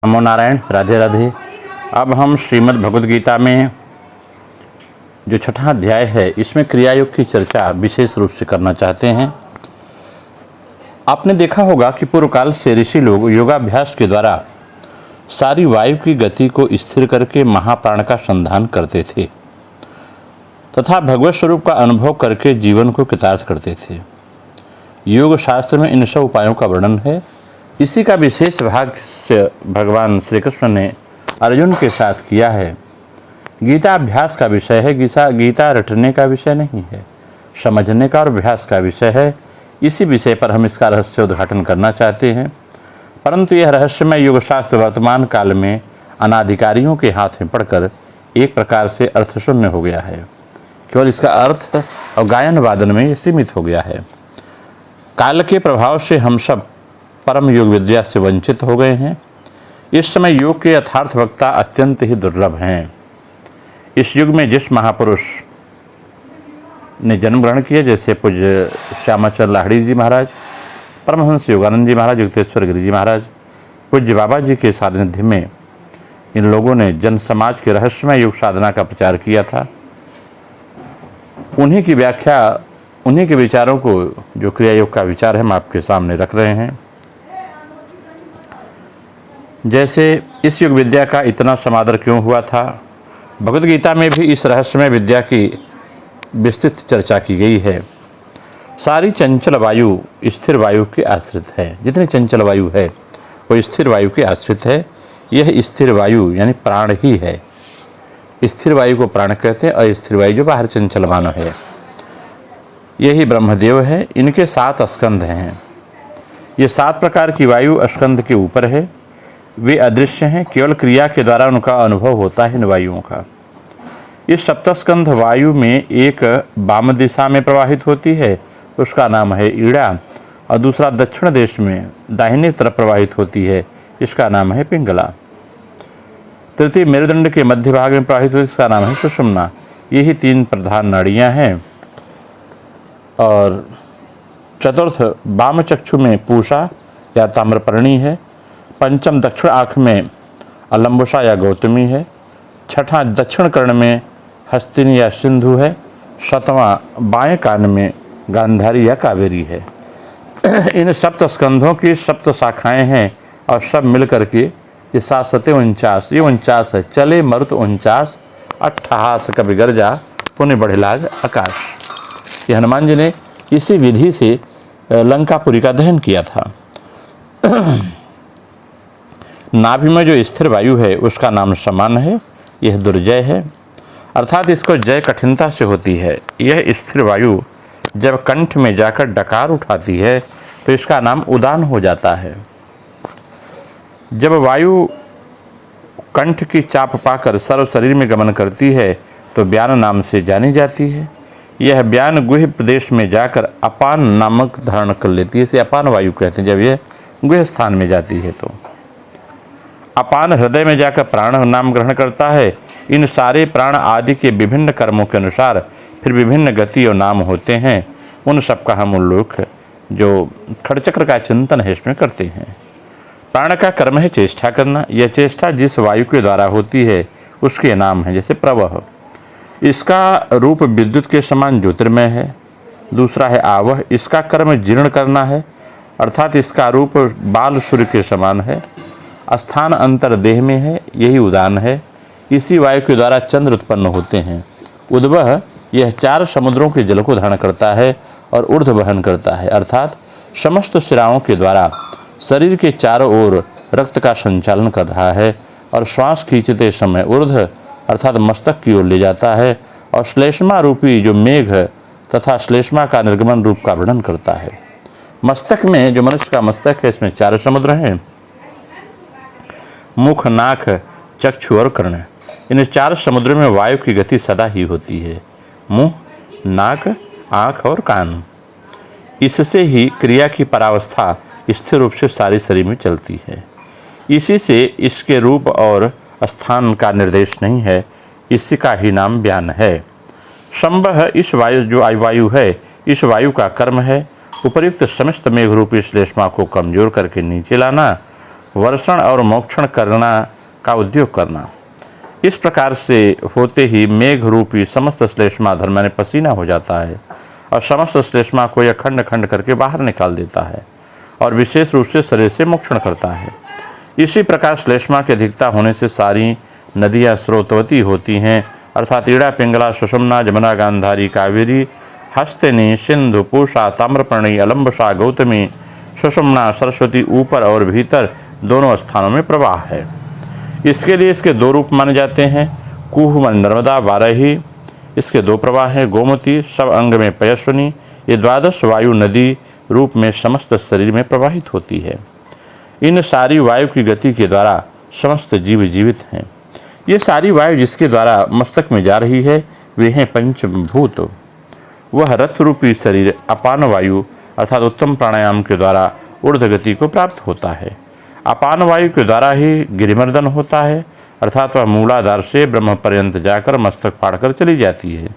नमो नारायण, राधे राधे। अब हम श्रीमद् भगवद गीता में जो छठा अध्याय है इसमें क्रियायोग की चर्चा विशेष रूप से करना चाहते हैं। आपने देखा होगा कि पूर्व काल से ऋषि लोग योगाभ्यास के द्वारा सारी वायु की गति को स्थिर करके महाप्राण का संधान करते थे तथा भगवत स्वरूप का अनुभव करके जीवन को कृतार्थ करते थे। योग शास्त्र में इन सब उपायों का वर्णन है। इसी का विशेष भाग से भगवान श्री कृष्ण ने अर्जुन के साथ किया है। गीता अभ्यास का विषय है, गीता रटने का विषय नहीं है, समझने का और अभ्यास का विषय है। इसी विषय पर हम इसका रहस्य उद्घाटन करना चाहते हैं। परंतु यह रहस्यमय योग शास्त्र वर्तमान काल में अनाधिकारियों के हाथ में पड़कर एक प्रकार से अर्थशून्य हो गया है। केवल इसका अर्थ और गायन वादन में सीमित हो गया है। काल के प्रभाव से हम सब परम योग विद्या से वंचित हो गए हैं। इस समय योग के यथार्थ वक्ता अत्यंत ही दुर्लभ हैं। इस युग में जिस महापुरुष ने जन्म ग्रहण किया, जैसे पूज्य श्यामाचरण लाहिड़ी जी महाराज, परमहंस योगानंद जी महाराज, युक्तेश्वर गिरि जी महाराज, पूज्य बाबा जी के सानिध्य में इन लोगों ने जन समाज के रहस्यमय योग साधना का प्रचार किया था। उन्हीं की व्याख्या, उन्हीं के विचारों को, जो क्रिया योग का विचार है, हम आपके सामने रख रहे हैं। जैसे इस योग विद्या का इतना समादर क्यों हुआ था, भगवद गीता में भी इस रहस्यमय विद्या की विस्तृत चर्चा की गई है। सारी चंचल वायु स्थिर वायु के आश्रित है। जितनी चंचल वायु है वो स्थिर वायु के आश्रित है। यह स्थिर वायु यानी प्राण ही है। स्थिर वायु को प्राण कहते हैं और स्थिर वायु जो बाहर चंचलमान है, यही ब्रह्मदेव है। इनके 7 स्कंध हैं। ये 7 प्रकार की वायु स्कंध के ऊपर है। वे अदृश्य हैं, केवल क्रिया के द्वारा उनका अनुभव होता है इन वायुओं का। इस सप्तस्कंध वायु में एक वाम दिशा में प्रवाहित होती है, उसका नाम है ईड़ा, और दूसरा दक्षिण देश में दाहिने तरफ प्रवाहित होती है, इसका नाम है पिंगला। तृतीय मेरुदंड के मध्य भाग में प्रवाहित होती है, इसका नाम है सुषुम्ना। यही 3 प्रधान नाड़ियाँ हैं। और चतुर्थ वाम चक्षु में पूषा या ताम्रपर्णी है। पंचम दक्षिण आँख में अलम्बुसा या गौतमी है। छठा दक्षिण कर्ण में हस्तिनी या सिंधु है। 7वां बाएं कान में गांधारी या कावेरी है। इन सप्त स्कंधों की 7 शाखाएं हैं और सब मिलकर के ये 7 सते 49, ये 49 है। चले मरुत 49, अट्ठहास कवि गर्जा पुण्य बढ़िलाग आकाश। ये हनुमान जी ने इसी विधि से लंकापुरी का दहन किया था। नाभि में जो स्थिर वायु है उसका नाम समान है। यह दुर्जय है, अर्थात इसको जय कठिनता से होती है। यह स्थिर वायु जब कंठ में जाकर डकार उठाती है तो इसका नाम उदान हो जाता है। जब वायु कंठ की चाप पाकर सर्व शरीर में गमन करती है तो ब्यान नाम से जानी जाती है। यह ब्यान गुह्य प्रदेश में जाकर अपान नामक धारण कर लेती है। इसे अपान वायु कहते हैं। जब यह गुह्य स्थान में जाती है तो अपान हृदय में जाकर प्राण नाम ग्रहण करता है। इन सारे प्राण आदि के विभिन्न कर्मों के अनुसार फिर विभिन्न गति और नाम होते हैं। उन सब का हम लोग जो खड़चक्र का चिंतन है इसमें करते हैं। प्राण का कर्म है चेष्टा करना। यह चेष्टा जिस वायु के द्वारा होती है उसके नाम है, जैसे प्रवह। इसका रूप विद्युत के समान ज्योतिर्मय है। दूसरा है आवह। इसका कर्म जीर्ण करना है, अर्थात इसका रूप बाल सूर्य के समान है। स्थान अंतर देह में है, यही उदान है। इसी वायु के द्वारा चंद्र उत्पन्न होते हैं। उद्वह, यह 4 समुद्रों के जल को धारण करता है और ऊर्ध वहन करता है, अर्थात समस्त शिराओं के द्वारा शरीर के चारों ओर रक्त का संचालन कर रहा है और श्वास खींचते समय ऊर्ध अर्थात मस्तक की ओर ले जाता है और श्लेष्मा रूपी जो मेघ तथा श्लेष्मा का निर्गमन रूप का वर्णन करता है। मस्तक में, जो मनुष्य का मस्तक है, इसमें 4 समुद्र हैं, मुख, नाक, चक्षु और कर्ण। इन 4 समुद्रों में वायु की गति सदा ही होती है। मुंह, नाक, आँख और कान, इससे ही क्रिया की परावस्था स्थिर रूप से सारी शरीर में चलती है। इसी से इसके रूप और स्थान का निर्देश नहीं है, इसी का ही नाम ब्यान है। संबह, इस वायु जो वायु है, इस वायु का कर्म है उपर्युक्त समस्त मेघ रूपी श्लेष्मा को कमजोर करके नीचे लाना वर्षण और मोक्षण करना का उद्योग करना। इस प्रकार से होते ही मेघ रूपी समस्त श्लेष्मा धर्म में पसीना हो जाता है और समस्त श्लेष्मा को यह खंड खंड करके बाहर निकाल देता है और विशेष रूप से शरीर से मोक्षण करता है। इसी प्रकार श्लेष्मा की अधिकता होने से सारी नदियाँ स्रोतवती होती हैं, अर्थात ईड़ा, पिंगला, सुषुम्ना, जमुना, गांधारी, कावेरी, हस्तिनी, सिंधु, पूषा, ताम्रपर्णी, अलम्बसा, गौतमी, सुषुम्ना, सरस्वती ऊपर और भीतर दोनों स्थानों में प्रवाह है। इसके लिए इसके दो रूप माने जाते हैं। कुह में नर्मदा, वाराही, इसके दो प्रवाह हैं। गोमती, सब अंग में पयस्विनी, ये 12 वायु नदी रूप में समस्त शरीर में प्रवाहित होती है। इन सारी वायु की गति के द्वारा समस्त जीव जीवित हैं। ये सारी वायु जिसके द्वारा मस्तक में जा रही है वे हैं पंचभूत। वह रथ रूपी शरीर अपान वायु अर्थात उत्तम प्राणायाम के द्वारा ऊर्ध्व गति को प्राप्त होता है। अपान वायु के द्वारा ही गिरिमर्दन होता है, अर्थात वह मूलाधार से ब्रह्म पर्यंत जाकर मस्तक फाड़कर चली जाती है।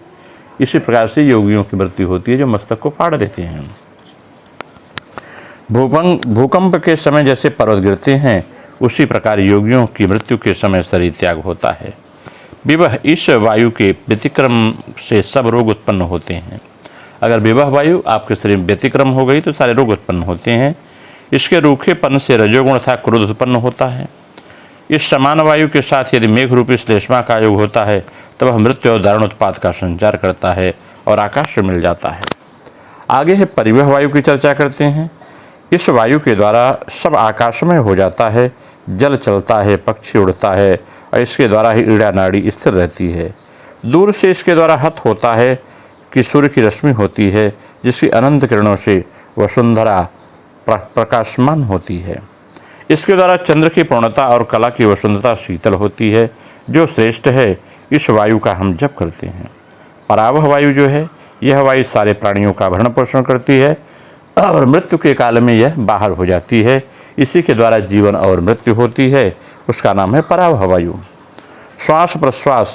इसी प्रकार से योगियों की मृत्यु होती है जो मस्तक को फाड़ देते हैं। भूकंप के समय जैसे पर्वत गिरते हैं उसी प्रकार योगियों की मृत्यु के समय शरीर त्याग होता है। विवह, इस वायु के व्यतिक्रम से सब रोग उत्पन्न होते हैं। अगर विवह वायु आपके शरीर में व्यतिक्रम हो गई तो सारे रोग उत्पन्न होते हैं। इसके रूखेपन से रजोगुण तथा क्रोध उत्पन्न होता है। इस समान वायु के साथ यदि मेघ रूपी श्लेष्मा का योग होता है तब वह मृत्यु और दारुण उत्पात का संचार करता है और आकाश में मिल जाता है। आगे है परिवह वायु की चर्चा करते हैं। इस वायु के द्वारा सब आकाशमय हो जाता है, जल चलता है, पक्षी उड़ता है और इसके द्वारा ही ईड़ा नाड़ी स्थिर रहती है। दूर से इसके द्वारा हत होता है कि सूर्य की रश्मि होती है जिसकी अनंत किरणों से वसुंधरा प्रकाशमान होती है। इसके द्वारा चंद्र की पूर्णता और कला की वसुंधरा शीतल होती है। जो श्रेष्ठ है इस वायु का हम जप करते हैं। परावह वायु जो है यह वायु सारे प्राणियों का भरण पोषण करती है और मृत्यु के काल में यह बाहर हो जाती है। इसी के द्वारा जीवन और मृत्यु होती है, उसका नाम है परावह वायु। श्वास प्रश्वास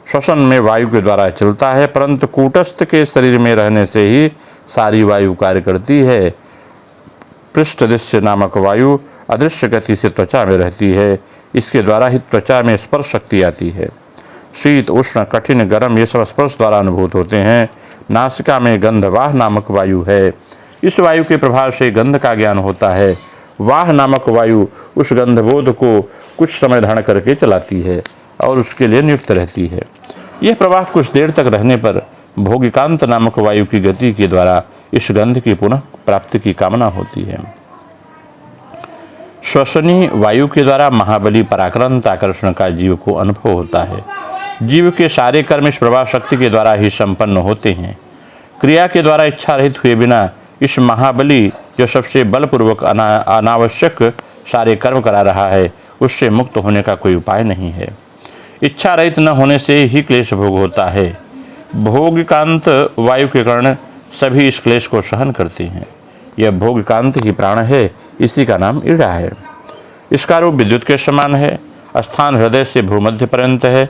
श्वसन में वायु के द्वारा चलता है, परंतु कूटस्थ के शरीर में रहने से ही सारी वायु कार्य करती है। पृष्ठ दृश्य नामक वायु अदृश्य गति से त्वचा में रहती है, इसके द्वारा ही त्वचा में स्पर्श शक्ति आती है। शीत, उष्ण, कठिन, गर्म ये सब स्पर्श द्वारा अनुभूत होते हैं। नासिका में गंधवाह नामक वायु है, इस वायु के प्रभाव से गंध का ज्ञान होता है। वाह नामक वायु उस गंधबोध को कुछ समय धारण करके चलाती है और उसके लिए नियुक्त रहती है। यह प्रवाह कुछ देर तक रहने पर भोगिकांत नामक वायु की गति के द्वारा इस गंध की पुनः प्राप्ति की कामना होती है। श्वसनी वायु के द्वारा महाबली पराक्रांत आकर्षण का जीव को अनुभव होता है। जीव के सारे कर्म इस प्रवाह शक्ति के द्वारा ही संपन्न होते हैं। क्रिया के द्वारा इच्छा रहित हुए बिना इस महाबली जो सबसे बलपूर्वक अनावश्यक सारे कर्म करा रहा है उससे मुक्त होने का कोई उपाय नहीं है। इच्छा रहित न होने से ही क्लेश भोग होता है। भोगकांत वायु के कारण सभी इस क्लेश को सहन करते हैं। यह भोगकांत ही प्राण है, इसी का नाम ईड़ा है। इसका रूप विद्युत के समान है, स्थान हृदय से भूमध्य पर्यंत है।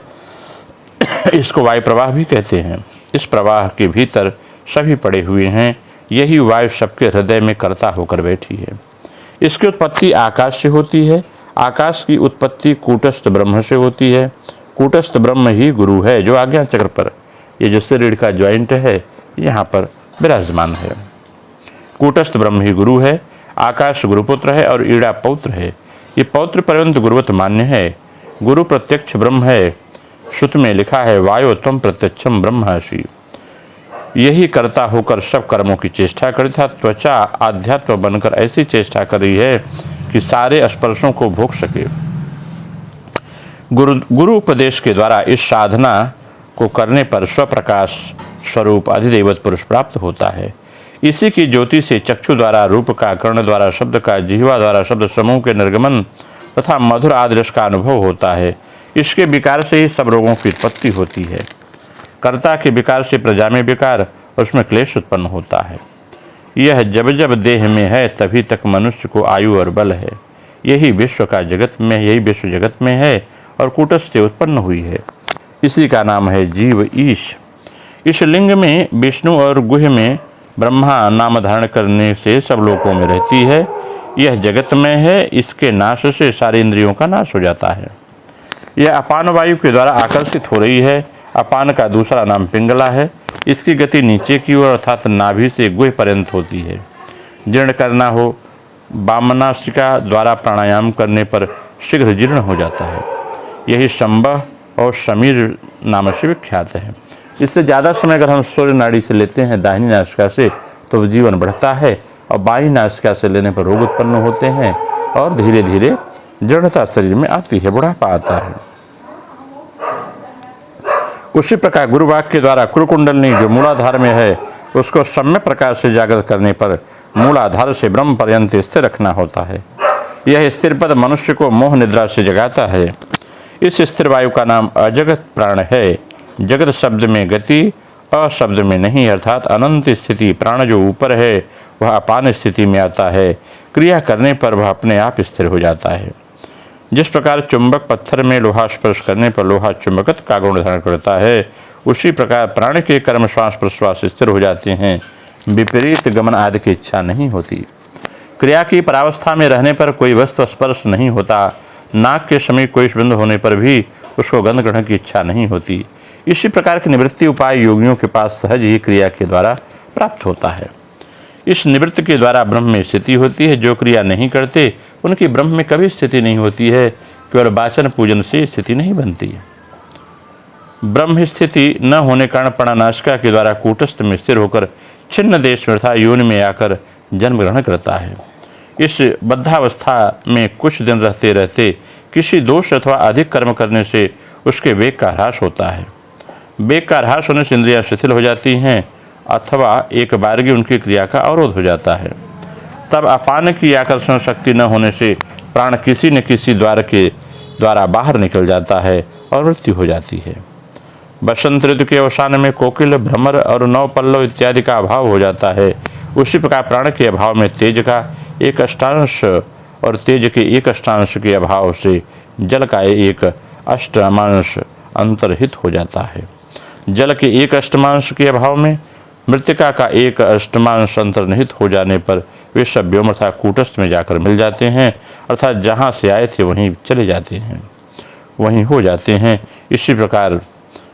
इसको वायु प्रवाह भी कहते हैं। इस प्रवाह के भीतर सभी पड़े हुए हैं, यही वायु सबके हृदय में कर्ता होकर बैठी है। इसकी उत्पत्ति आकाश से होती है। आकाश की उत्पत्ति कूटस्थ ब्रह्म से होती है। कूटस्थ ब्रह्म ही गुरु है जो आज्ञा चक्र पर, ये जो रीढ़ का ज्वाइंट है यहाँ पर विराजमान है। कूटस्थ ब्रह्म ही गुरु है। आकाश गुरुपुत्र है और ईड़ा पौत्र है। ये पौत्र पर्यंत गुरुवत मान्य है। गुरु प्रत्यक्ष ब्रह्म है। श्रुत में लिखा है वायु त्वं प्रत्यक्षम ब्रह्मासि। यही कर्ता होकर सब कर्मों की चेष्टा करी था। त्वचा आध्यात्म बनकर ऐसी चेष्टा कर रही है कि सारे स्पर्शों को भोग सके। गुरु उपदेश के द्वारा इस साधना को करने पर स्वप्रकाश स्वरूप अधिदेवत पुरुष प्राप्त होता है। इसी की ज्योति से चक्षु द्वारा रूप का, कर्ण द्वारा शब्द का, जिह्वा द्वारा शब्द समूह के निर्गमन तथा मधुर आदर्श का अनुभव होता है। इसके विकार से ही सब रोगों की उत्पत्ति होती है। कर्ता के विकार से प्रजा में विकार, उसमें क्लेश उत्पन्न होता है। यह जब जब देह में है तभी तक मनुष्य को आयु और बल है। यही विश्व जगत में है और कूटस्थ से उत्पन्न हुई है। इसी का नाम है जीव ईश। इस लिंग में विष्णु और गुह में ब्रह्मा नाम धारण करने से सब लोकों में रहती है। यह जगत में है, इसके नाश से सारी इंद्रियों का नाश हो जाता है। यह अपान वायु के द्वारा आकर्षित हो रही है। अपान का दूसरा नाम पिंगला है। इसकी गति नीचे की ओर अर्थात नाभि से गुह पर्यंत होती है। जीर्ण करना हो, वामनासिका द्वारा प्राणायाम करने पर शीघ्र जीर्ण हो जाता है। यही शंबह और समीर नाम से विख्यात है। इससे ज़्यादा समय अगर हम सूर्य नाड़ी से लेते हैं दाहिनी नासिका से तो जीवन बढ़ता है, और बाईं नासिका से लेने पर रोग उत्पन्न होते हैं और धीरे धीरे जड़ता शरीर में आती है, बुढ़ापा आता है। उसी प्रकार गुरुवाक्य के द्वारा कुलकुंडलनी जो मूलाधार में है उसको सम्यक प्रकार से जागृत करने पर मूलाधार से ब्रह्म पर्यंत स्थिर रखना होता है। यह स्थिर पद मनुष्य को मोह निद्रा से जगाता है। इस स्थिर वायु का नाम अजगत प्राण है। जगत शब्द में गति, अशब्द में नहीं, अर्थात अनंत स्थिति। प्राण जो ऊपर है वह अपान स्थिति में आता है। क्रिया करने पर वह अपने आप स्थिर हो जाता है। जिस प्रकार चुंबक पत्थर में लोहा स्पर्श करने पर लोहा चुंबकत्व का गुण धारण करता है, उसी प्रकार प्राण के कर्म श्वास प्रश्वास स्थिर हो जाते हैं। विपरीत गमन आदि की इच्छा नहीं होती। क्रिया की परावस्था में रहने पर कोई वस्तु स्पर्श नहीं होता। नाक के समीप कोई स्पर्श होने पर भी उसको गंध ग्रहण की इच्छा नहीं होती। इसी प्रकार के निवृत्ति उपाय योगियों के पास सहज ही क्रिया के द्वारा प्राप्त होता है। इस निवृत्ति के द्वारा ब्रह्म में स्थिति होती है। जो क्रिया नहीं करते उनकी ब्रह्म में कभी स्थिति नहीं होती है। केवल वाचन पूजन से स्थिति नहीं बनती है। ब्रह्म स्थिति न होने कारण प्राणनाशिका के द्वारा कूटस्थ में स्थिर होकर छिन्न देश में अर्थात योनि में आकर जन्म ग्रहण करता है। इस बद्धावस्था में कुछ दिन रहते रहते किसी दोष अथवा अधिक कर्म करने से उसके वेग का ह्रास होता है। वेग का ह्रास होने से इंद्रियां शिथिल हो जाती हैं अथवा एक बारगी उनकी क्रिया का अवरोध हो जाता है। तब अपान की आकर्षण शक्ति न होने से प्राण किसी न किसी द्वार के द्वारा बाहर निकल जाता है और मृत्यु हो जाती है। बसंत ऋतु के अवसान में कोकिल, भ्रमर और नव पल्लव इत्यादि का अभाव हो जाता है। उसी प्रकार प्राण के अभाव में तेज का एक अष्टांश और तेज के एक अष्टांश के अभाव से जल का एक अष्टमांश अंतर्हित हो जाता है। जल के एक अष्टमांश के अभाव में मृतिका का एक अष्टमांश अंतर्निहित हो जाने पर वे सब व्योम अर्थात कूटस्थ में जाकर मिल जाते हैं, अर्थात जहाँ से आए थे वहीं चले जाते हैं, वहीं हो जाते हैं। इसी प्रकार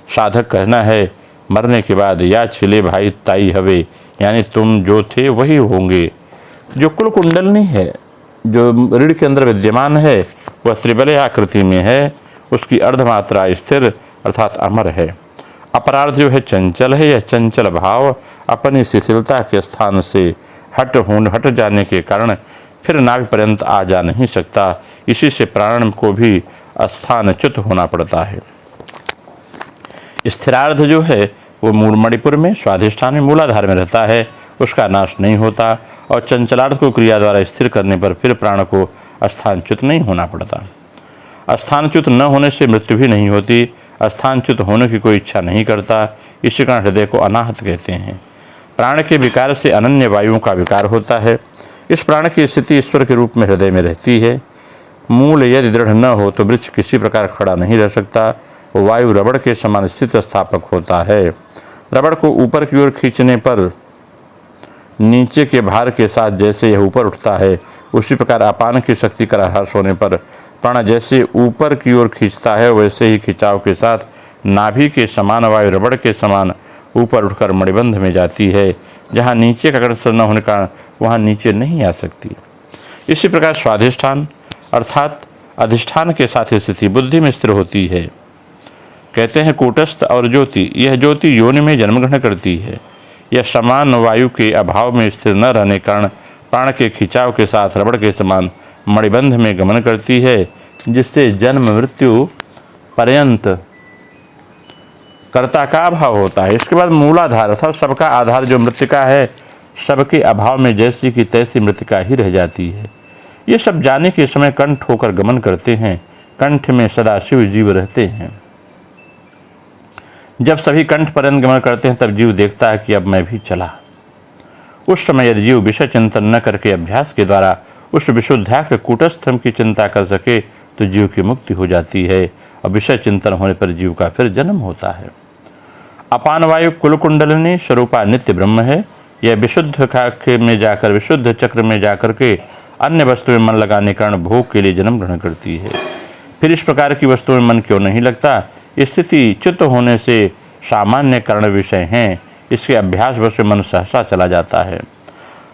साधक कहना है, मरने के बाद या छिले भाई ताई हवे, यानी तुम जो थे वही होंगे। जो कुल कुंडलनी है, जो रीढ़ के अंदर विद्यमान है, वह त्रिबलय आकृति में है। उसकी अर्धमात्रा स्थिर अर्थात अमर है। अपरार्थ जो है चंचल है। यह चंचल भाव अपनी शिथिलता के स्थान से हट जाने के कारण फिर नाभि पर्यंत आ जा नहीं सकता। इसी से प्राण को भी स्थानच्युत होना पड़ता है। स्थिरार्ध जो है वो मूल मणिपुर में स्वाधिष्ठान में मूलाधार में रहता है, उसका नाश नहीं होता। और चंचलार्थ को क्रिया द्वारा स्थिर करने पर फिर प्राण को स्थानच्युत नहीं होना पड़ता। स्थानच्युत न होने से मृत्यु भी नहीं होती। स्थानच्युत होने की कोई इच्छा नहीं करता। इसी कारण हृदय को अनाहत कहते हैं। प्राण के विकार से अनन्य वायुओं का विकार होता है। इस प्राण की स्थिति ईश्वर के रूप में हृदय में रहती है। मूल यदि दृढ़ न हो तो वृक्ष किसी प्रकार खड़ा नहीं रह सकता। वायु रबड़ के समान स्थित स्थापक होता है। रबड़ को ऊपर की ओर खींचने पर नीचे के भार के साथ जैसे यह ऊपर उठता है, उसी प्रकार अपान की शक्ति का ह्रास होने पर प्राण जैसे ऊपर की ओर खींचता है, वैसे ही खिंचाव के साथ नाभि के समान वायु रबड़ के समान ऊपर उठकर मणिबंध में जाती है। जहाँ नीचे का अग्रसर न होने का वहाँ नीचे नहीं आ सकती। इसी प्रकार स्वाधिष्ठान अर्थात अधिष्ठान के साथ स्थिति बुद्धि में स्थिर होती है। कहते हैं कूटस्थ और ज्योति, यह ज्योति योनि में जन्म ग्रहण करती है। यह समान वायु के अभाव में स्थिर न रहने कारण प्राण के खिंचाव के साथ रबड़ के समान मणिबंध में गमन करती है, जिससे जन्म मृत्यु पर्यंत कर्ता का अभाव होता है। इसके बाद मूलाधार अर्थात सबका आधार जो मृतिका है, सबके अभाव में जैसी की तैसी मृतिका ही रह जाती है। ये सब जाने के समय कंठ होकर गमन करते हैं। कंठ में सदाशिव जीव रहते हैं। जब सभी कंठ पर्यंत गमन करते हैं तब जीव देखता है कि अब मैं भी चला। उस समय यदि जीव विषय चिंतन न करके अभ्यास के द्वारा उस विशुद्धाख्य कूटस्थम की चिंता कर सके तो जीव की मुक्ति हो जाती है और विषय चिंतन होने पर जीव का फिर जन्म होता है। अपान वायु कुलकुंडलिनी स्वरूपा नित्य ब्रह्म है। यह विशुद्ध खाख्य में जाकर विशुद्ध चक्र में जाकर के अन्य वस्तु में मन लगाने के कारण भोग के लिए जन्म ग्रहण करती है। फिर इस प्रकार की वस्तु में मन क्यों नहीं लगता? स्थिति चित्त होने से सामान्य कारण विषय हैं, इसके अभ्यास वश मन सहसा चला जाता है।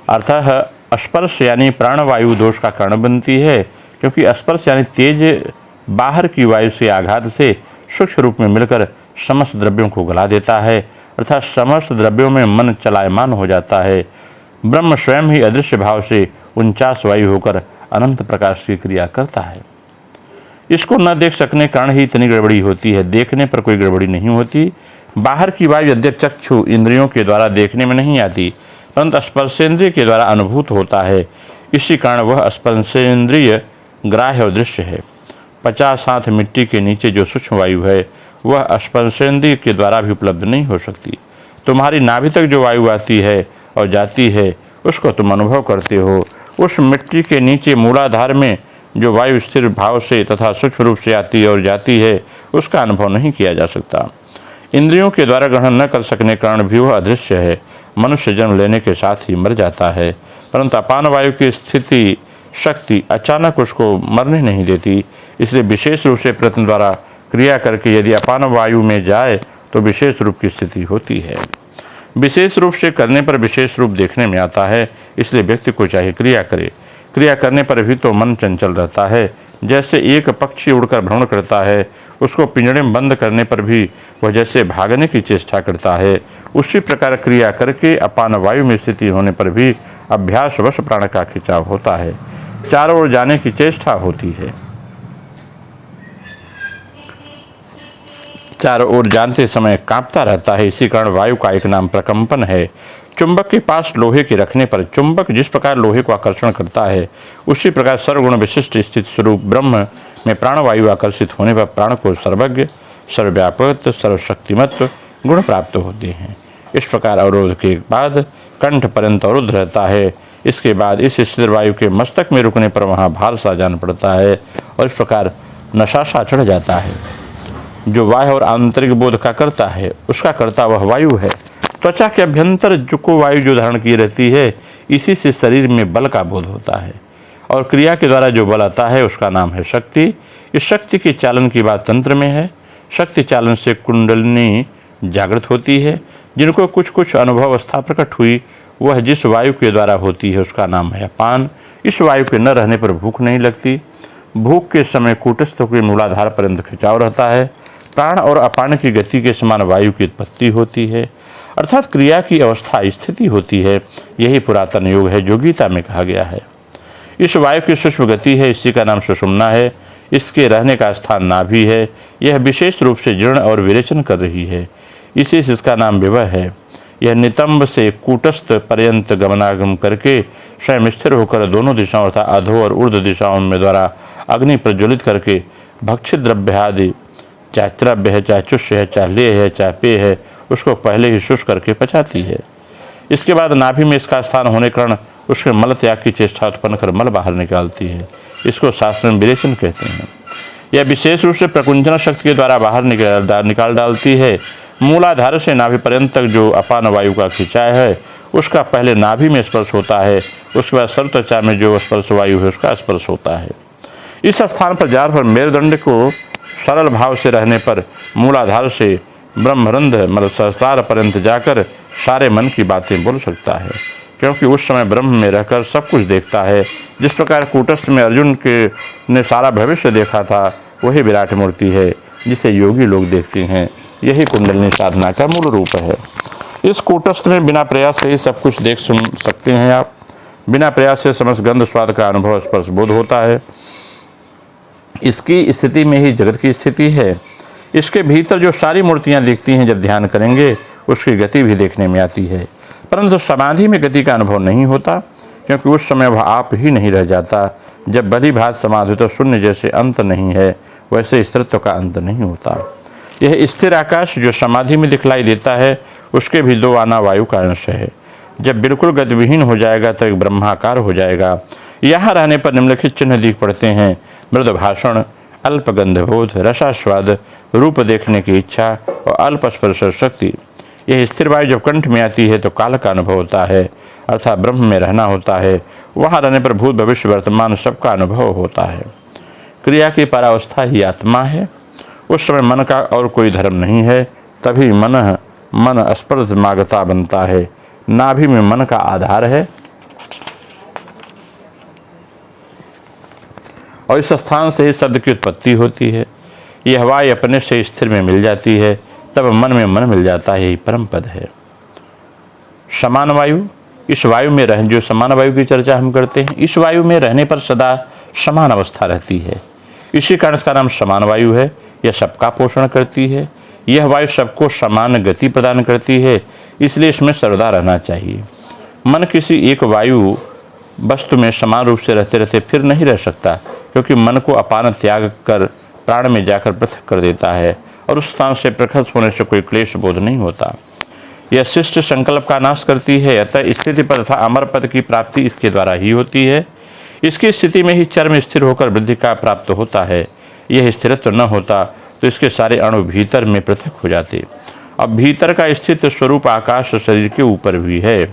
अर्थात स्पर्श यानी प्राणवायु दोष का कारण बनती है, क्योंकि स्पर्श यानी तेज बाहर की वायु से आघात से सूक्ष्म रूप में मिलकर समस्त द्रव्यों को गला देता है, अर्थात समस्त द्रव्यों में मन चलायमान हो जाता है। ब्रह्म स्वयं ही अदृश्य भाव से 49 वायु होकर अनंत प्रकाश की क्रिया करता है। इसको न देख सकने कारण ही इतनी गड़बड़ी होती है, देखने पर कोई गड़बड़ी नहीं होती। बाहर की वायु यद्यप चक्षु इंद्रियों के द्वारा देखने में नहीं आती, परंतु स्पर्शेंद्रिय के द्वारा अनुभूत होता है। इसी कारण वह स्पर्शेंद्रिय ग्राह्य और दृश्य है। 50 हाथ मिट्टी के नीचे जो सूक्ष्म वायु है वह स्पर्शेंद्रिय के द्वारा भी उपलब्ध नहीं हो सकती। तुम्हारी नाभि तक जो वायु आती है और जाती है उसको तुम अनुभव करते हो। उस मिट्टी के नीचे मूलाधार में जो वायु स्थिर भाव से तथा सूक्ष्म रूप से आती है और जाती है उसका अनुभव नहीं किया जा सकता। इंद्रियों के द्वारा ग्रहण न कर सकने कारण भी वह अदृश्य है। मनुष्य जन्म लेने के साथ ही मर जाता है, परंतु अपान वायु की स्थिति शक्ति अचानक उसको मरने नहीं देती। इसलिए विशेष रूप से प्रयत्न द्वारा क्रिया करके यदि अपान वायु में जाए तो विशेष रूप की स्थिति होती है। विशेष रूप से करने पर विशेष रूप देखने में आता है। इसलिए व्यक्ति को चाहे क्रिया करे, क्रिया करने पर भी तो मन चंचल रहता है। जैसे एक पक्षी उड़कर भ्रमण करता है, उसको पिंजड़े में बंद करने पर भी वह जैसे भागने की चेष्टा करता है, उसी प्रकार क्रिया करके अपान वायु में स्थिति होने पर भी अभ्यास वश प्राण का खिंचाव होता है, चारों ओर जाने की चेष्टा होती है। चारों ओर जानते समय कांपता रहता है। इसी कारण वायु का एक नाम प्रकंपन है। चुंबक के पास लोहे के रखने पर चुंबक जिस प्रकार लोहे को आकर्षण करता है, उसी प्रकार सर्वगुण विशिष्ट स्थित स्वरूप ब्रह्म में प्राणवायु आकर्षित होने पर प्राण को सर्वज्ञ, सर्वव्यापक, सर्वशक्तिमत्व गुण प्राप्त होते हैं। इस प्रकार अवरोध के बाद कंठ पर्यंत अवरुद्ध रहता है। इसके बाद इस स्थिर वायु के मस्तक में रुकने पर वहाँ भार सा जान पड़ता है और इस प्रकार नशा सा चढ़ जाता है। जो बाह्य और आंतरिक बोध का करता है उसका कर्ता वह वायु है। त्वचा के अभ्यंतर को वायु जो धारण की रहती है, इसी से शरीर में बल का बोध होता है और क्रिया के द्वारा जो बल आता है उसका नाम है शक्ति। इस शक्ति के चालन की बात तंत्र में है। शक्ति चालन से कुंडलिनी जागृत होती है। जिनको कुछ कुछ अनुभव अवस्था प्रकट हुई वह जिस वायु के द्वारा होती है उसका नाम है अपान। इस वायु के न रहने पर भूख नहीं लगती। भूख के समय कूटस्थ के मूलाधार पर्यंत खिंचाव रहता है। प्राण और अपान की गति के समान वायु की उत्पत्ति होती है, अर्थात क्रिया की अवस्था स्थिति होती है। यही पुरातन योग है जो गीता में कहा गया है। इस वायु की सूक्ष्म गति है, इसी का नाम सुषुम्ना है। इसके रहने का स्थान नाभि है। यह विशेष रूप से जीर्ण और विरेचन कर रही है, इसी से इसका नाम विवह है। यह नितंब से कूटस्थ पर्यंत गमनागम करके स्वयं स्थिर होकर दोनों दिशाओं अर्थात अधो और ऊर्ध्व दिशाओं में द्वारा अग्नि प्रज्वलित करके भक्षित द्रव्य आदि, चाहे द्रव्य है, चाहे चुष्य है, चाहे लेह है, चाहे पेय है, उसको पहले ही शुष्क करके पचाती है। इसके बाद नाभि में इसका स्थान होने के कारण उसके मल त्याग की चेष्टा उत्पन्न कर मल बाहर निकालती है। इसको शास्त्र में विरेचन कहते हैं। यह विशेष रूप से प्रकुंचन शक्ति के द्वारा बाहर निकाल डालती है। मूलाधार से नाभि पर्यंत तक जो अपान वायु का खिंचाव है उसका पहले नाभि में स्पर्श होता है, उसके बाद सर्वत्वचा में जो स्पर्श वायु है उसका स्पर्श होता है। इस स्थान पर जार पर मेरुदंड को सरल भाव से रहने पर मूलाधार से ब्रह्मरंध्र मतलब सहस्रार पर्यंत जाकर सारे मन की बातें बोल सकता है, क्योंकि उस समय ब्रह्म में रहकर सब कुछ देखता है। जिस प्रकार कूटस्थ में अर्जुन ने सारा भविष्य देखा था, वही विराट मूर्ति है जिसे योगी लोग देखते हैं। यही कुंडलिनी साधना का मूल रूप है। इस कूटस्थ में बिना प्रयास से ही सब कुछ देख सुन सकते हैं आप। बिना प्रयास से समस्त गंध स्वाद का अनुभव स्पर्श बोध होता है। इसकी स्थिति में ही जगत की स्थिति है। इसके भीतर जो सारी मूर्तियां दिखती हैं, जब ध्यान करेंगे उसकी गति भी देखने में आती है, परंतु समाधि में गति का अनुभव नहीं होता, क्योंकि उस समय वह आप ही नहीं रह जाता। जब बलि भात समाधि तो शून्य जैसे अंत नहीं है, वैसे स्थिरत्व का अंत नहीं होता। यह स्थिर आकाश जो समाधि में दिखलाई देता है, उसके भी दो आना वायु का अंश है। जब बिल्कुल गतिविहीन हो जाएगा तो एक ब्रह्माकार हो जाएगा। यहाँ रहने पर निम्नलिखित चिन्ह दिख पड़ते हैं: मृद भाषण, अल्प गंधबोध, रसास्वाद, रूप देखने की इच्छा और अल्प स्पर्श शक्ति। यह स्थिर वायु जब कंठ में आती है तो काल का अनुभव होता है, अर्थात ब्रह्म में रहना होता है। वहाँ रहने पर भूत भविष्य वर्तमान सबका अनुभव होता है। क्रिया की परावस्था ही आत्मा है। उस समय मन का और कोई धर्म नहीं है। तभी मन स्पर्शमागता बनता है। नाभि में मन का आधार है और इस स्थान से ही शब्द की उत्पत्ति होती है। यह वायु अपने से स्थिर में मिल जाती है, तब मन में मन मिल जाता है। यही परम पद है। समान वायु, इस वायु में रह जो समान वायु की चर्चा हम करते हैं, इस वायु में रहने पर सदा समान अवस्था रहती है। इसी कारण इसका नाम समान वायु है। यह सबका पोषण करती है। यह वायु सबको समान गति प्रदान करती है, इसलिए इसमें सर्वदा रहना चाहिए। मन किसी एक वायु वस्तु में समान रूप से रहते रहते फिर नहीं रह सकता, क्योंकि मन को अपान त्याग कर प्राण में जाकर पृथक कर देता है और उस स्थान से प्रखर होने से कोई क्लेश बोध नहीं होता। यह शिष्ट संकल्प का नाश करती है। अतः स्थिति पर तथा अमर पद की प्राप्ति इसके द्वारा ही होती है। इसकी स्थिति में ही चर्म स्थिर होकर वृद्धि का प्राप्त होता है। यह स्थिरत्व न होता तो इसके सारे अणु भीतर में पृथक हो जाते। अब भीतर का स्थित स्वरूप आकाश शरीर के ऊपर भी है।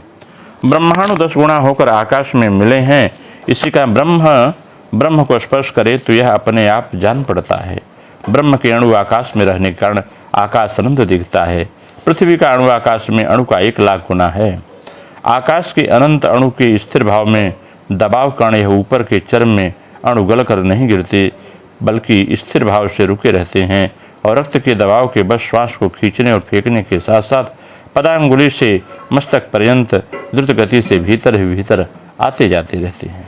ब्रह्मांड 10 गुणा होकर आकाश में मिले हैं। इसी का ब्रह्म को स्पर्श करे तो यह अपने आप जान पड़ता है। ब्रह्म के अणु आकाश में रहने के कारण आकाश अनंत दिखता है। पृथ्वी का अणु आकाश में अणु का 1,00,000 गुना है। आकाश के अनंत अणु के स्थिर भाव में दबाव कारण यह ऊपर के चर्म में अणु गल कर नहीं गिरते, बल्कि स्थिर भाव से रुके रहते हैं और रक्त के दबाव के बस श्वास को खींचने और फेंकने के साथ साथ पदांगुली से मस्तक पर्यंत द्रुत गति से भीतर ही भीतर आते जाते रहते हैं।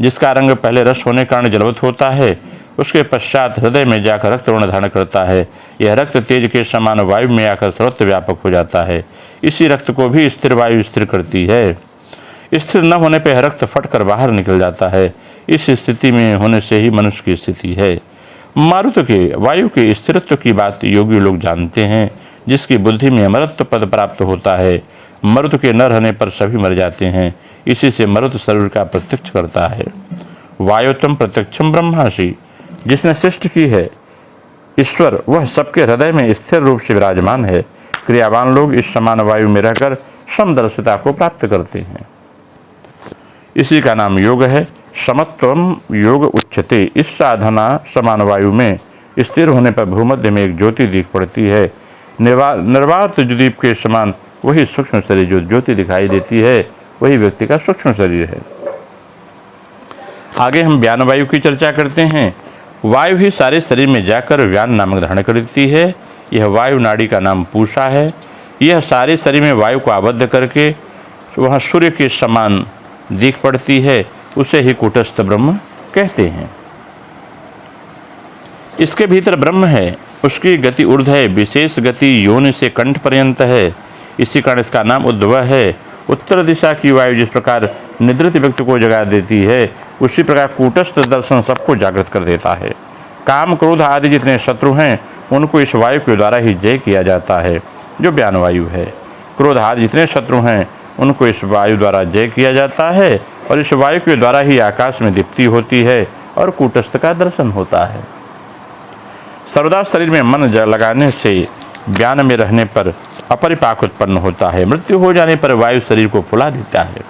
जिसका रंग पहले रस होने के कारण जलवत होता है, उसके पश्चात हृदय में जाकर रक्त वर्ण धारण करता है। यह रक्त तेज के समान वायु में आकर सर्वत्र व्यापक हो जाता है। इसी रक्त को भी स्थिर वायु स्थिर करती है। स्थिर न होने पर रक्त फटकर बाहर निकल जाता है। इस स्थिति में होने से ही मनुष्य की स्थिति है। मारुत के वायु के स्थिरत्व की बात योगी लोग जानते हैं। जिसकी बुद्धि में अमरत्व पद प्राप्त होता है, मरुत के न रहने पर सभी मर जाते हैं। इसी से मरुत शरीर का प्रत्यक्ष करता है। वायुतम प्रत्यक्षम ब्रह्मासि, जिसने सृष्टि की है ईश्वर, वह सबके हृदय में स्थिर रूप से विराजमान है। क्रियावान लोग इस समान वायु में रहकर समदर्शिता को प्राप्त करते हैं। इसी का नाम योग है। समत्वम योग उच्यते। इस साधना समान वायु में स्थिर होने पर भूमध्य में एक ज्योति दिख पड़ती है। निर्वात द्वीप के समान वही सूक्ष्म शरीर जो ज्योति दिखाई देती है, वही व्यक्ति का सूक्ष्म शरीर है। आगे हम व्यान वायु की चर्चा करते हैं। वायु ही सारे शरीर में जाकर व्यान नामक धारण करती है। यह वायु नाड़ी का नाम पूषा है। यह सारे शरीर में वायु को आबद्ध करके वह सूर्य के समान दिख पड़ती है। उसे ही कूटस्थ ब्रह्म कहते हैं। इसके भीतर ब्रह्म है। उसकी गति ऊर्ध्व है। विशेष गति योनि से कंठ पर्यंत है। इसी कारण इसका नाम उद्भव है। उत्तर दिशा की वायु जिस प्रकार निद्रित व्यक्ति को जगा देती है, उसी प्रकार कूटस्थ दर्शन सबको जागृत कर देता है। काम क्रोध आदि जितने शत्रु हैं, उनको इस वायु के द्वारा ही जय किया जाता है, जो व्यान वायु है। क्रोध आदि जितने शत्रु हैं, उनको इस वायु द्वारा जय किया जाता है और इस वायु के द्वारा ही आकाश में दीप्ति होती है और कूटस्थ का दर्शन होता है। सर्वदा शरीर में मन लगाने से व्यान में रहने पर अपरिपाक उत्पन्न होता है। मृत्यु हो जाने पर वायु शरीर को फुला देता है।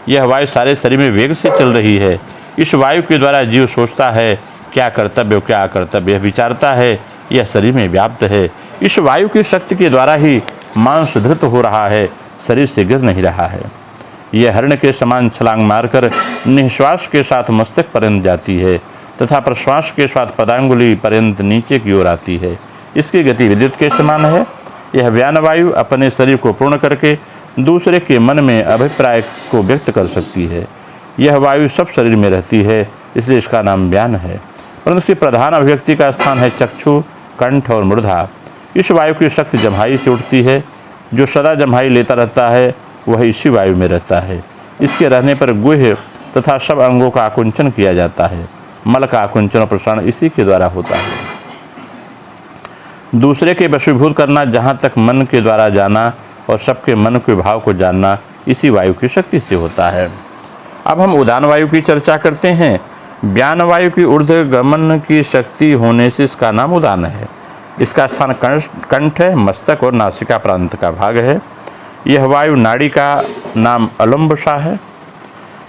यह वायु सारे शरीर में वेग से चल रही है। इस वायु के द्वारा जीव सोचता है क्या कर्तव्य क्या अकर्तव्य, विचारता है, यह शरीर में व्याप्त है। इस वायु की शक्ति के द्वारा ही मांस धृत हो रहा है, शरीर से गिर नहीं रहा है। यह हरण के समान छलांग मारकर निश्वास के साथ मस्तक पर्यंत जाती है तथा प्रश्वास के साथ पदांगुली पर्यंत नीचे की ओर आती है। इसकी गति विद्युत के समान है। यह व्यान वायु अपने शरीर को पूर्ण करके दूसरे के मन में अभिप्राय को व्यक्त कर सकती है। यह वायु सब शरीर में रहती है, इसलिए इसका नाम व्यान है। परंतु इसकी प्रधान अभिव्यक्ति का स्थान है चक्षु, कंठ और मूर्धा। इस वायु की शक्ति जम्हाई से उठती है। जो सदा जम्हाई लेता रहता है, वह इसी वायु में रहता है। इसके रहने पर गुह्य तथा सब अंगों का आकुंचन किया जाता है। मल का आकुंचन और प्रसारण इसी के द्वारा होता है। दूसरे के वशीभूत करना, जहाँ तक मन के द्वारा जाना और सबके मन के भाव को जानना, इसी वायु की शक्ति से होता है। अब हम उदान वायु की चर्चा करते हैं। व्यान वायु की ऊर्ध्व गमन की शक्ति होने से इसका नाम उदान है। इसका स्थान कंठ है, मस्तक और नासिका प्रांत का भाग है। यह वायु नाड़ी का नाम अलम्बसा है।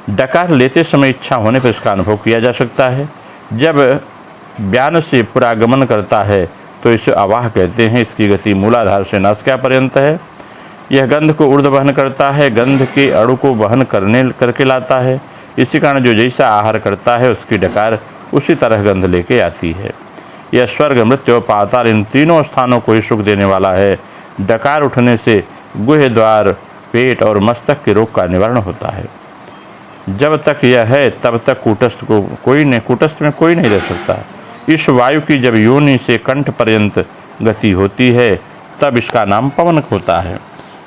डकार लेते समय इच्छा होने पर इसका अनुभव किया जा सकता है। जब व्यान से पुरागमन करता है तो इसे अवाह कहते हैं। इसकी गति मूलाधार से नासिका पर्यंत है। यह गंध को ऊर्ध्व वहन करता है, गंध के अणु को वहन करके लाता है। इसी कारण जो जैसा आहार करता है उसकी डकार उसी तरह गंध लेके आती है। यह स्वर्ग, मृत्यु और पाताल इन तीनों स्थानों को ही सुख देने वाला है। डकार उठने से गुह द्वार, पेट और मस्तक के रोग का निवारण होता है। जब तक यह है तब तक कूटस्थ में कोई नहीं रह सकता। इस वायु की जब योनि से कंठ पर्यंत गति होती है तब इसका नाम पवन होता है,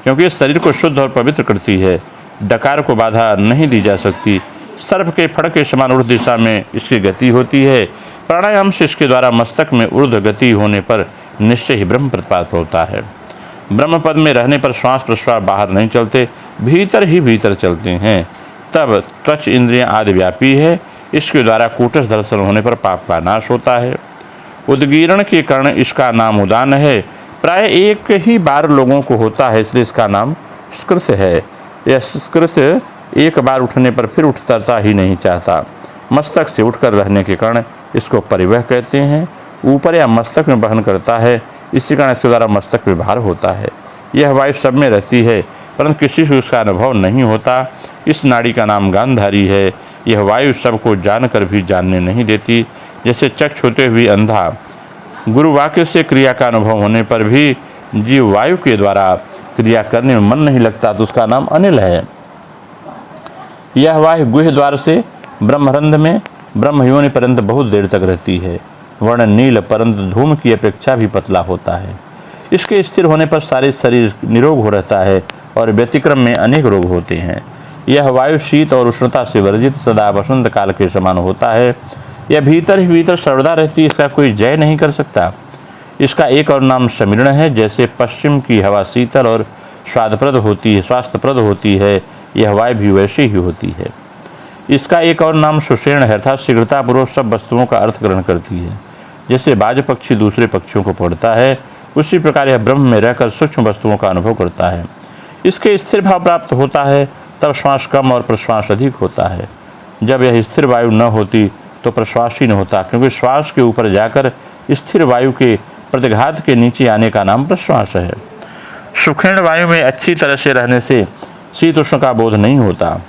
क्योंकि इस शरीर को शुद्ध और पवित्र करती है। डकार को बाधा नहीं दी जा सकती। सर्प के फड़ के समान ऊर्ध्व दिशा में इसकी गति होती है। प्राणायाम से इसके द्वारा मस्तक में ऊर्ध्व गति होने पर निश्चय ही ब्रह्म प्रतिपाद होता है। ब्रह्म पद में रहने पर श्वास प्रश्वास बाहर नहीं चलते, भीतर ही भीतर चलते हैं। तब त्वच इंद्रियां आदि व्यापी है। इसके द्वारा कूटस्थ दर्शन होने पर पाप का नाश होता है। उद्गीरण के कारण इसका नाम उदान है। प्राय एक ही बार लोगों को होता है, इसलिए इसका नाम स्कृत है। यह स्कृत एक बार उठने पर फिर उठता ही नहीं चाहता। मस्तक से उठकर रहने के कारण इसको परिवह कहते हैं। ऊपर या मस्तक में वहन करता है, इसी कारण इसके द्वारा मस्तक में भार होता है। यह वायु सब में रहती है परंतु किसी से उसका अनुभव नहीं होता। इस नाड़ी का नाम गांधारी है। यह वायु सबको जानकर भी जानने नहीं देती। जैसे चक्षु होते हुए अंधा, गुरु वाक्य से क्रिया का अनुभव होने पर भी जीव वायु के द्वारा क्रिया करने में मन नहीं लगता, तो उसका नाम अनिल है। यह वायु गुह द्वार से ब्रह्मरंध्र में ब्रह्मयोनि पर्यंत बहुत देर तक रहती है। वर्ण नील परंतु धूम की अपेक्षा भी पतला होता है। इसके स्थिर होने पर सारे शरीर निरोग हो रहता है और व्यतिक्रम में अनेक रोग होते हैं। यह वायु शीत और उष्णता से वर्जित सदा वसंत काल के समान होता है। यह भीतर ही भीतर सर्वदा रहती है, इसका कोई जय नहीं कर सकता। इसका एक और नाम समीरण है। जैसे पश्चिम की हवा शीतल और स्वास्थ्यप्रद होती है, यह वायु भी वैसी ही होती है। इसका एक और नाम सुषेण है, अर्थात शीघ्रतापूर्वक सब वस्तुओं का अर्थ ग्रहण करती है। जैसे बाज पक्षी दूसरे पक्षियों को पढ़ता है, उसी प्रकार यह ब्रह्म में रहकर सूक्ष्म वस्तुओं का अनुभव करता है। इसके स्थिर भाव प्राप्त होता है तब श्वास कम और प्रश्वास अधिक होता है। जब यह स्थिर वायु न होती तो प्रश्वास ही न होता, क्योंकि श्वास के ऊपर जाकर स्थिर वायु के प्रतिघात के नीचे आने का नाम प्रश्वास है। सुखेण वायु में अच्छी तरह से रहने से शीत उष्ण का बोध नहीं होता।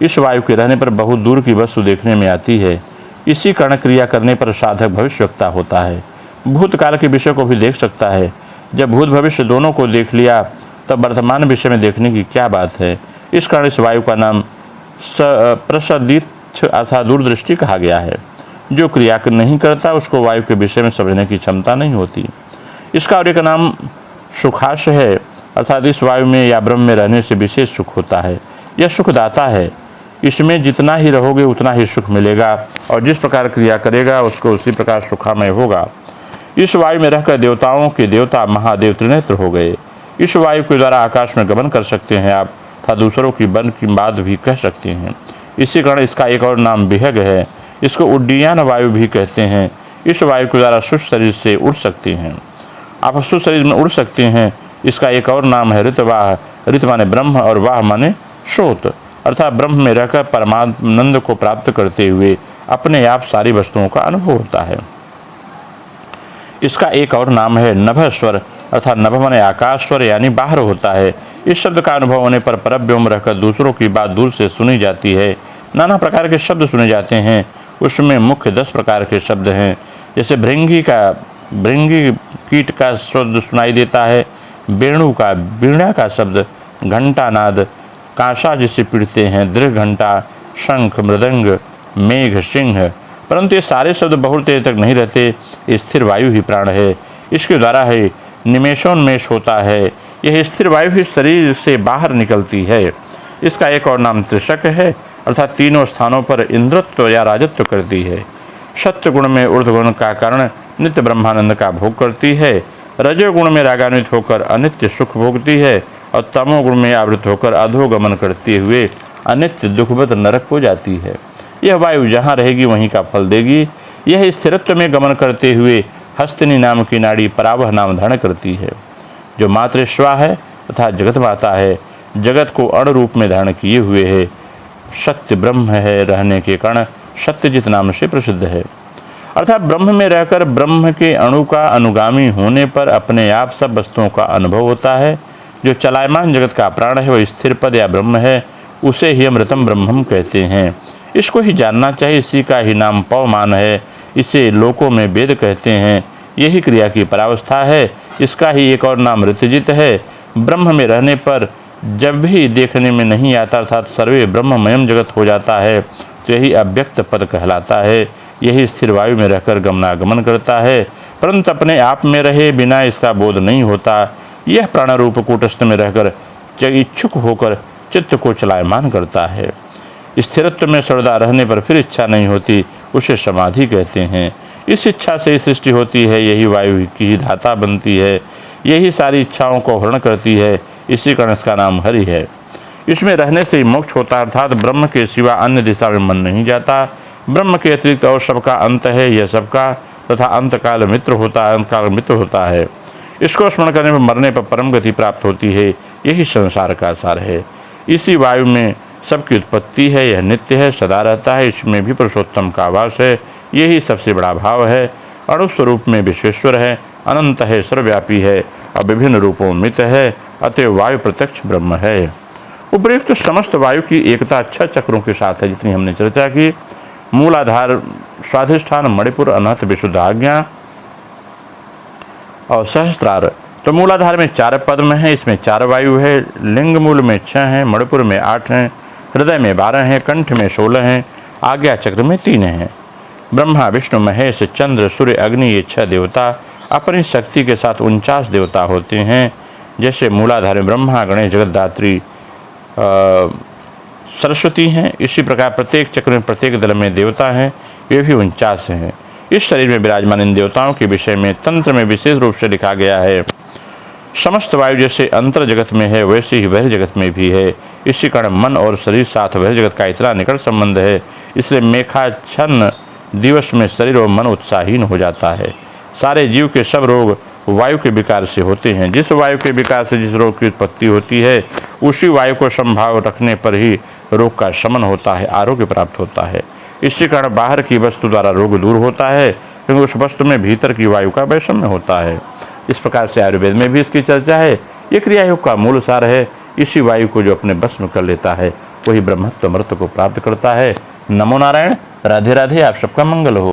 इस वायु के रहने पर बहुत दूर की वस्तु देखने में आती है। इसी कारण क्रिया करने पर साधक भविष्यवक्ता होता है। भूतकाल के विषय को भी देख सकता है। जब भूत भविष्य दोनों को देख लिया तब वर्तमान विषय में देखने की क्या बात है। इस कारण इस वायु का नाम प्रसदित अर्थात दूरदृष्टि कहा गया है। जो क्रिया नहीं करता उसको वायु के विषय में समझने की क्षमता नहीं होती। इसका और एक नाम सुखाश है, अर्थात इस वायु में या ब्रह्म में रहने से विशेष सुख होता है। यह सुखदाता है। इसमें जितना ही रहोगे उतना ही सुख मिलेगा और जिस प्रकार क्रिया करेगा उसको उसी प्रकार सुखामय होगा। इस वायु में रहकर देवताओं के देवता महादेव त्रिनेत्र हो गए। इस वायु के द्वारा आकाश में गमन कर सकते हैं आप, तथा दूसरों की बन की बात भी कह सकते हैं। इसी कारण इसका एक और नाम विहग है। इसको उड्डीयान वायु भी कहते हैं। इस वायु के द्वारा शुष्क शरीर से उड़ सकते हैं, आप शुष्क शरीर में उड़ सकते हैं। इसका एक और नाम है ऋतवाह। ऋत माने ब्रह्म और वाह माने श्रोत, अर्थात ब्रह्म में रहकर परमानंद को प्राप्त करते हुए अपने आप सारी वस्तुओं का अनुभव होता है। इसका एक और नाम है नभस्वर, अर्थात नभ माने आकाश स्वर यानी बाहर होता है। इस शब्द का अनुभव होने पर परब्रह्म रहकर दूसरों की बात दूर से सुनी जाती है। नाना प्रकार के शब्द सुने जाते हैं। उसमें मुख्य 10 प्रकार के शब्द हैं। जैसे भृंगी कीट का शब्द सुनाई देता है, वेणु का वीणा का शब्द, घंटानाद, कांसा जिसे पीड़ते हैं, दृढ़ घंटा, शंख, मृदंग, मेघ, सिंह। परंतु ये सारे शब्द बहुत देर तक नहीं रहते। स्थिर वायु ही प्राण है। इसके द्वारा है निमेषोन्मेष होता है। यह स्थिर वायु ही शरीर से बाहर निकलती है। इसका एक और नाम त्रिशक है, अर्थात तीनों स्थानों पर इंद्रत्व या राजत्व करती है। सत्य गुण में ऊर्ध्वगुण का कारण नित्य ब्रह्मानंद का भोग करती है। रजोगुण में रागान्वित होकर अनित्य सुख भोगती है और तमोगुण में आवृत होकर अधोगमन करते हुए अनित्य दुखवत नरक हो जाती है। यह वायु जहाँ रहेगी वहीं का फल देगी। यह स्थिरत्व में गमन करते हुए हस्तिनी नाम की नाड़ी परावह नाम धारण करती है, जो मातृश्वा है तथा जगत माता है। जगत को अण रूप में धारण किए हुए है। सत्य ब्रह्म है, रहने के कारण सत्यजित नाम से प्रसिद्ध है। अर्थात ब्रह्म में रहकर ब्रह्म के अणु का अनुगामी होने पर अपने आप सब वस्तुओं का अनुभव होता है। जो चलायमान जगत का प्राण है वह स्थिर पद या ब्रह्म है, उसे ही अमृतम ब्रह्मम कहते हैं। इसको ही जानना चाहिए, इसी का ही नाम पवमान है, इसे लोकों में वेद कहते हैं। यही क्रिया की परावस्था है, इसका ही एक और नाम ऋतजित है। ब्रह्म में रहने पर जब भी देखने में नहीं आता अर्थात सर्वे ब्रह्ममयम जगत हो जाता है, तो यही अव्यक्त पद कहलाता है। यही स्थिर वायु में रहकर गमनागमन करता है, परंतु अपने आप में रहे बिना इसका बोध नहीं होता। यह प्राण रूप कूटस्थ में रहकर इच्छुक होकर चित्त को चलायमान करता है। स्थिरत्व में सदा रहने पर फिर इच्छा नहीं होती, उसे समाधि कहते हैं। इस इच्छा से ही सृष्टि होती है, यही वायु की ही धाता बनती है, यही सारी इच्छाओं को हरण करती है, इसी कारण इसका नाम हरि है। इसमें रहने से ही मोक्ष होता, अर्थात ब्रह्म के सिवा अन्य दिशा में मन नहीं जाता। ब्रह्म के अतिरिक्त और सबका अंत है, यह सबका तथा अंत काल मित्र होता है, अंत काल मित्र होता है। इसको स्मरण करने पर मरने पर परम गति प्राप्त होती है, यही संसार का सार है। इसी वायु में सबकी उत्पत्ति है, यह नित्य है, सदा रहता है, इसमें भी पुरुषोत्तम का वास है, यही सबसे बड़ा भाव है। अणु स्वरूप में विश्वेश्वर है, अनंत है, सर्वव्यापी है और विभिन्न रूपों में मित है, अतएव वायु प्रत्यक्ष ब्रह्म है। उपयुक्त समस्त वायु की एकता 6 चक्रों के साथ है, जितनी हमने चर्चा की। मूलाधार, स्वाधिष्ठान, मणिपुर, अनाहत, विशुद्ध आज्ञा और सहस्त्रार। तो मूलाधार में 4 पद्म हैं, इसमें 4 वायु है। लिंग मूल में 6 हैं, मणिपुर में 8 हैं, हृदय में 12 हैं, कंठ में 16 हैं, आज्ञा चक्र में 3 हैं। ब्रह्मा, विष्णु, महेश, चंद्र, सूर्य, अग्नि, ये 6 देवता अपनी शक्ति के साथ 49 देवता होते हैं। जैसे मूलाधार में ब्रह्मा, गणेश, जगद्धात्री, सरस्वती हैं, इसी प्रकार प्रत्येक चक्र में प्रत्येक दल में देवता हैं, वे भी 49 हैं। इस शरीर में विराजमान इन देवताओं के विषय में तंत्र में विशेष रूप से लिखा गया है। समस्त वायु जैसे अंतर जगत में है, वैसे ही बहिर् जगत में भी है। इसी कारण मन और शरीर साथ बहिर् जगत का इतना निकट संबंध है, इसलिए मेघाच्छन्न दिवस में शरीर और मन उत्साहीन हो जाता है। सारे जीव के सब रोग वायु के विकार से होते हैं। जिस वायु के विकार से जिस रोग की उत्पत्ति होती है, उसी वायु को संभाव रखने पर ही रोग का शमन होता है, आरोग्य प्राप्त होता है। इसी कारण बाहर की वस्तु द्वारा रोग दूर होता है, क्योंकि उस वस्तु में भीतर की वायु का वैषम्य होता है। इस प्रकार से आयुर्वेद में भी इसकी चर्चा है। ये क्रियायोग का मूल सार है। इसी वायु को जो अपने बस में कर लेता है, वही ब्रह्मत्व अमृत को प्राप्त करता है। नमो नारायण, राधे राधे, आप सबका मंगल हो।